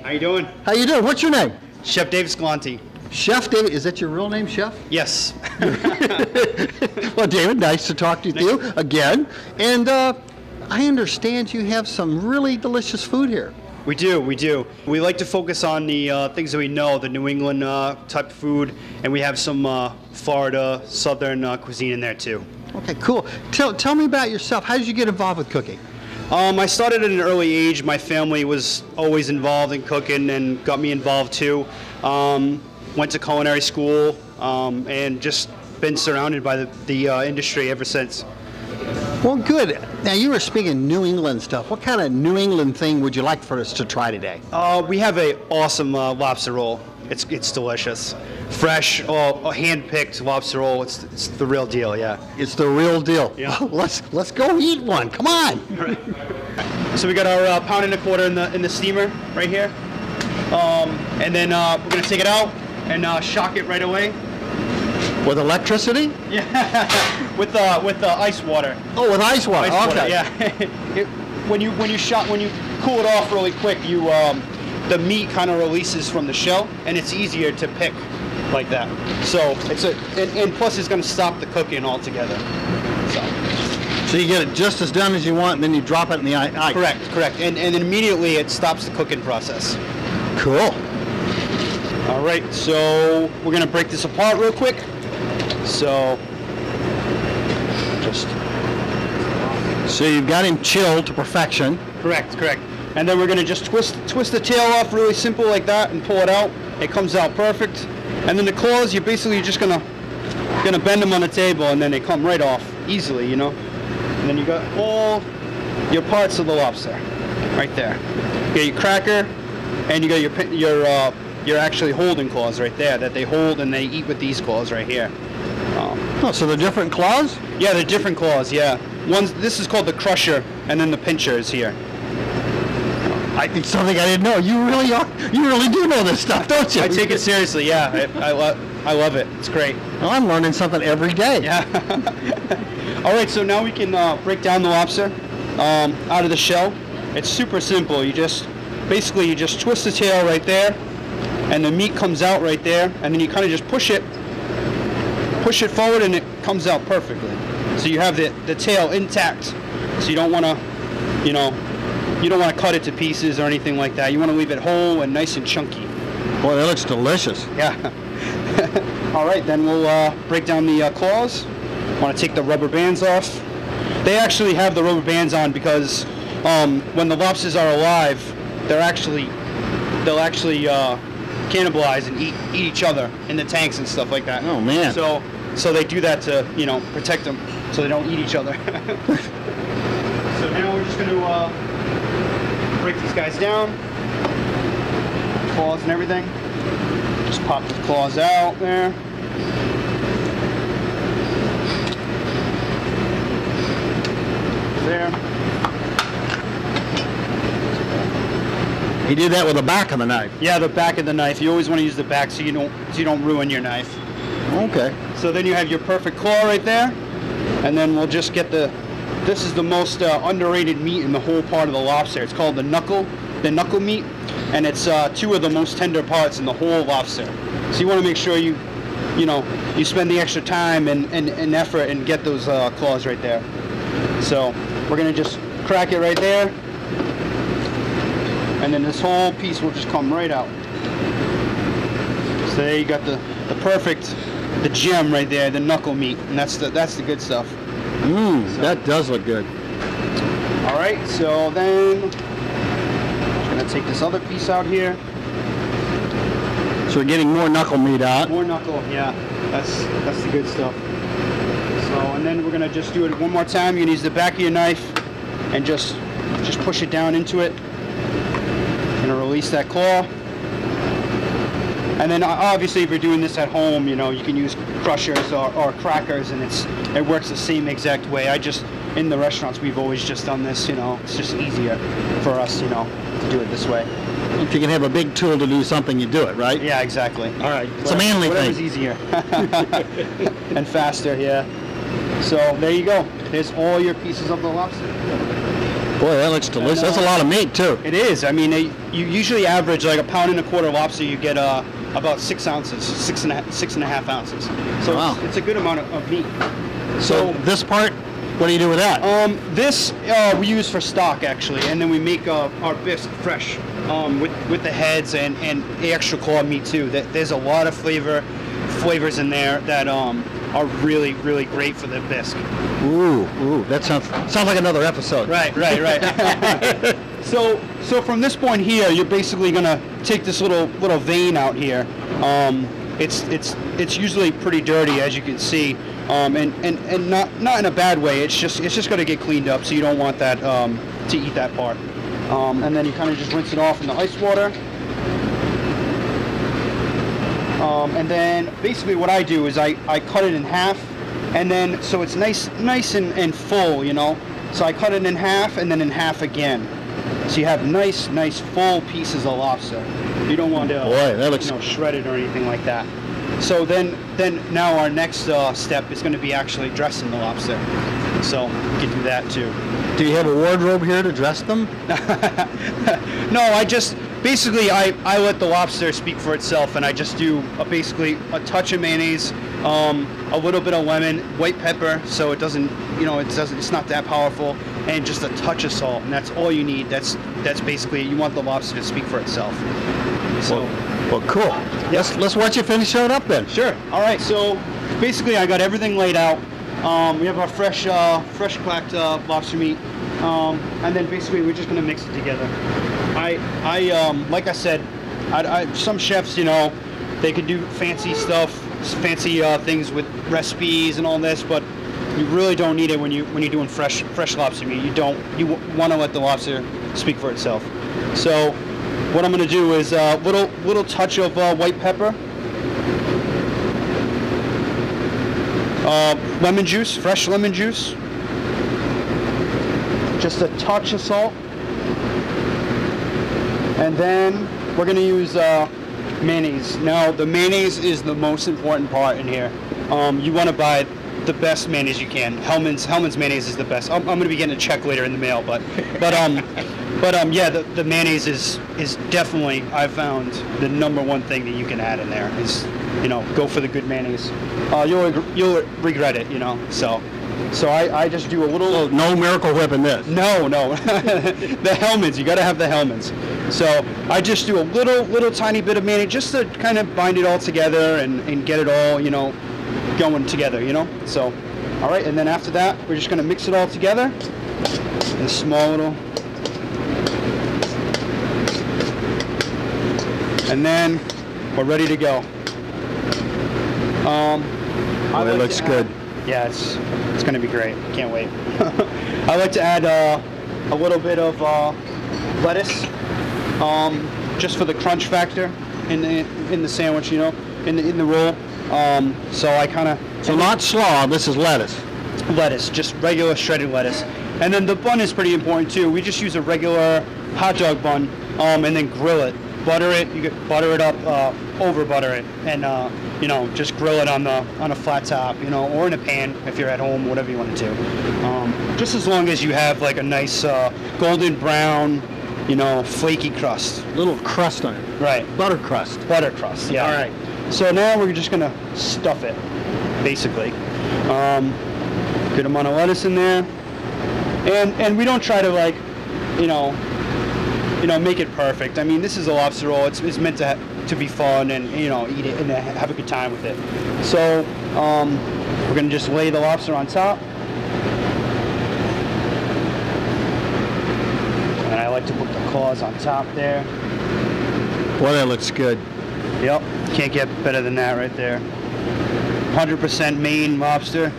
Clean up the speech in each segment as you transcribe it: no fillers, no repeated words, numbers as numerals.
How you doing? How you doing? What's your name? Chef Dave Scalanti. Chef David, is that your real name, Chef? Yes. Well, David, nice to talk to you again. And I understand you have some really delicious food here. We do. We like to focus on the things that we know, the New England type of food, and we have some Florida, Southern cuisine in there too. Okay, cool. Tell me about yourself. How did you get involved with cooking? I started at an early age. My family was always involved in cooking and got me involved too. Went to culinary school and just been surrounded by the industry ever since. Well, good. Now, you were speaking New England stuff. What kind of New England thing would you like for us to try today? We have an awesome lobster roll. It's delicious. Fresh, hand-picked lobster roll. It's the real deal, yeah. It's the real deal. Yeah. Well, let's go eat one. Come on. Right. So we got our pound and a quarter in the steamer right here. And then we're going to take it out and shock it right away. With electricity? Yeah, with ice water. Oh, with ice water. Okay. Yeah. When you cool it off really quick, the meat kind of releases from the shell, and it's easier to pick like that. So and plus it's going to stop the cooking altogether. So you get it just as done as you want, and then you drop it in the ice. Correct. And immediately it stops the cooking process. Cool. All right, so we're going to break this apart real quick. So you've got him chilled to perfection. Correct. And then we're going to just twist the tail off really simple like that and pull it out. It comes out perfect. And then the claws, you're basically just gonna bend them on the table, and then they come right off easily, And then you got all your parts of the lobster right there. You got your cracker, and you got your actually holding claws right there that they hold and they eat with these claws right here. So they're different claws? Yeah, they're different claws. Yeah, this is called the crusher, and then the pincher is here. I think something I didn't know. You really do know this stuff, don't you? I take it seriously. Yeah, I love it. It's great. Well, I'm learning something every day. Yeah. All right, so now we can break down the lobster out of the shell. It's super simple. You just twist the tail right there, and the meat comes out right there, and then you kind of just push it forward, and it comes out perfectly. So you have the tail intact. So you don't want to, you don't want to cut it to pieces or anything like that. You want to leave it whole and nice and chunky. Boy, that looks delicious. Yeah. All right, then we'll break down the claws. Want to take the rubber bands off. They actually have the rubber bands on because when the lobsters are alive, they'll actually cannibalize and eat each other in the tanks and stuff like that. Oh man! So they do that to protect them so they don't eat each other. So now we're just going to break these guys down, claws and everything. Just pop the claws out there. There. He did that with the back of the knife. Yeah, the back of the knife. You always want to use the back so you don't ruin your knife. Okay. So then you have your perfect claw right there, and then we'll just get this is the most underrated meat in the whole part of the lobster. It's called the knuckle meat, and it's two of the most tender parts in the whole lobster. So you want to make sure you spend the extra time and effort and get those claws right there. So we're gonna just crack it right there, and then this whole piece will just come right out. So there you got the perfect, the gem right there, the knuckle meat, and that's the good stuff. That does look good. All right, so then I'm just gonna take this other piece out here. So we're getting more knuckle meat out. More knuckle, yeah. That's the good stuff. So, and then we're gonna just do it one more time. You're gonna use the back of your knife and just push it down into it. Gonna release that claw. And then obviously if you're doing this at home, you can use crushers or crackers, and it works the same exact way. In the restaurants, we've always just done this, it's just easier for us, to do it this way. If you can have a big tool to do something, you do it, right? Yeah, exactly. All right, it's a manly thing. Whatever's easier and faster, yeah. So there you go. There's all your pieces of the lobster. Boy, that looks delicious. That's a lot of meat, too. It is. I mean, you usually average like 1.25 pounds lobster. You get about 6 ounces, six and a half ounces. So wow. it's a good amount of meat. So this part, what do you do with that? This we use for stock actually, and then we make our bisque fresh with the heads and the extra claw meat too. There's a lot of flavors in there that are really, really great for the bisque. Ooh, that sounds like another episode. Right. So from this point here, you're basically gonna take this little vein out here. It's usually pretty dirty, as you can see, and not in a bad way. It's just gonna get cleaned up, so you don't want that to eat that part. And then you kind of just rinse it off in the ice water. And then basically what I do is I cut it in half, and then so it's nice and full, you know. So I cut it in half and then in half again. So you have nice full pieces of lobster. You don't want to that looks shredded or anything like that. So then now our next step is going to be actually dressing the lobster. So we can do that too. Do you have a wardrobe here to dress them? No, I let the lobster speak for itself, and I just do basically a touch of mayonnaise, a little bit of lemon, white pepper, so it doesn't, it's not that powerful, and just a touch of salt, and that's all you need. That's basically, you want the lobster to speak for itself. So, well, cool. Yes, let's watch you finish it up then. Sure. All right. So basically, I got everything laid out. We have our fresh cracked lobster meat, and then basically we're just gonna mix it together. Like I said, some chefs, they could do fancy stuff, fancy things with recipes and all this, but you really don't need it when you're doing fresh lobster meat. You want to let the lobster speak for itself. So what I'm going to do is a little touch of white pepper, lemon juice, fresh lemon juice, just a touch of salt, and then we're going to use mayonnaise. Now the mayonnaise is the most important part in here. You want to buy the best mayonnaise you can. Hellman's mayonnaise is the best. I'm going to be getting a check later in the mail, but yeah, the mayonnaise is definitely, I've found, the #1 thing that you can add in there is, go for the good mayonnaise. You'll regret it, So I just do a little. Oh, no Miracle Whip in this. No. The Hellman's, you got to have the Hellman's. So I just do a little tiny bit of mayonnaise just to kind of bind it all together and get it all, going together, So, all right, and then after that, we're just going to mix it all together in a small little. And then we're ready to go. It looks good. Yeah, it's going to be great. Can't wait. I like to add a little bit of lettuce, just for the crunch factor in the sandwich, in the roll. So I kind of. So not slaw. This is lettuce. Lettuce, just regular shredded lettuce, and then the bun is pretty important too. We just use a regular hot dog bun, and then grill it. Butter it. You could butter it up, over butter it, and just grill it on a flat top, or in a pan if you're at home, whatever you want to do. Just as long as you have like a nice golden brown, flaky crust. Little crust on it. Right. Butter crust. Butter crust. Yeah. All right. So now we're just gonna stuff it, basically. Good amount of lettuce in there, and we don't try to make it perfect. I mean, this is a lobster roll. It's meant to be fun and eat it and have a good time with it. So we're gonna just lay the lobster on top, and I like to put the claws on top there. Boy, that looks good. Yep, can't get better than that right there. 100% Maine lobster,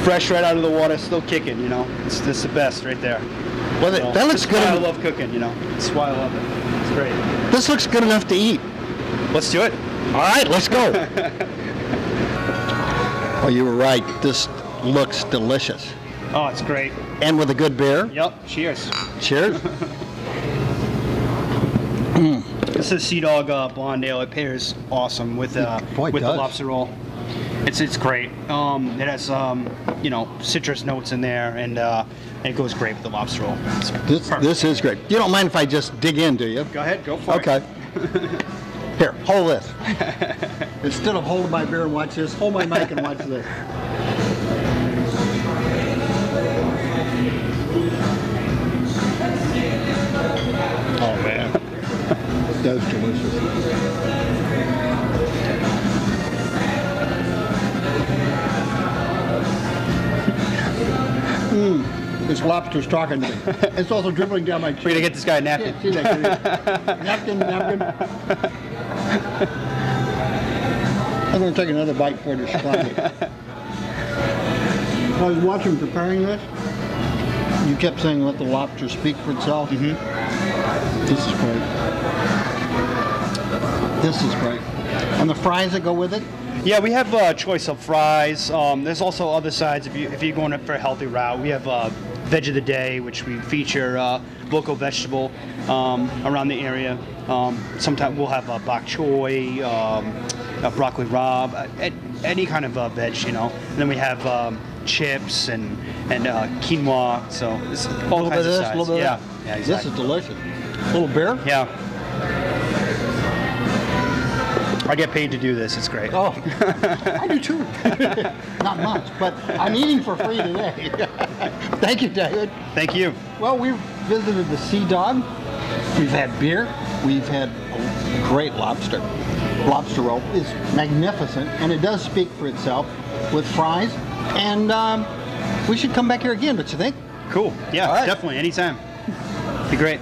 fresh right out of the water, still kicking. It's the best right there. Well, that looks good. I love cooking. That's why I love it. It's great. This looks good enough to eat. Let's do it. All right, let's go. Oh, you were right. This looks delicious. Oh, it's great. And with a good beer. Yep. Cheers. Cheers. This is Sea Dog Blonde Ale. It pairs awesome with the lobster roll. It's great. It has you know, citrus notes in there, and it goes great with the lobster roll. This is great. You don't mind if I just dig in, do you? Go ahead, go for it. Okay. Here, hold this. Instead of holding my beer and watch this, hold my mic and watch this. Oh man, that's delicious. This lobster's talking to me. It's also dribbling down my chin. We're gonna get this guy a napkin. See that? Napkin. I'm gonna take another bite for this slide. I was watching preparing this. You kept saying let the lobster speak for itself. Mm-hmm. This is great. This is great. And the fries that go with it? Yeah, we have a choice of fries. There's also other sides. If you're going for a healthy route, we have Veg of the Day, which we feature local vegetable around the area. Sometimes we'll have bok choy, broccoli rabe, any kind of veg, you know. And then we have chips and quinoa. So it's all kinds of sides. Yeah, exactly. This is delicious. A little beer? Yeah. I get paid to do this. It's great. Oh, I do too. Not much, but I'm eating for free today. Thank you, David. Thank you. Well, we've visited the Sea Dog. We've had beer. We've had a great lobster. Lobster roll is magnificent, and it does speak for itself with fries. And we should come back here again, don't you think? Cool. Yeah, All right. Definitely. Anytime. Be great.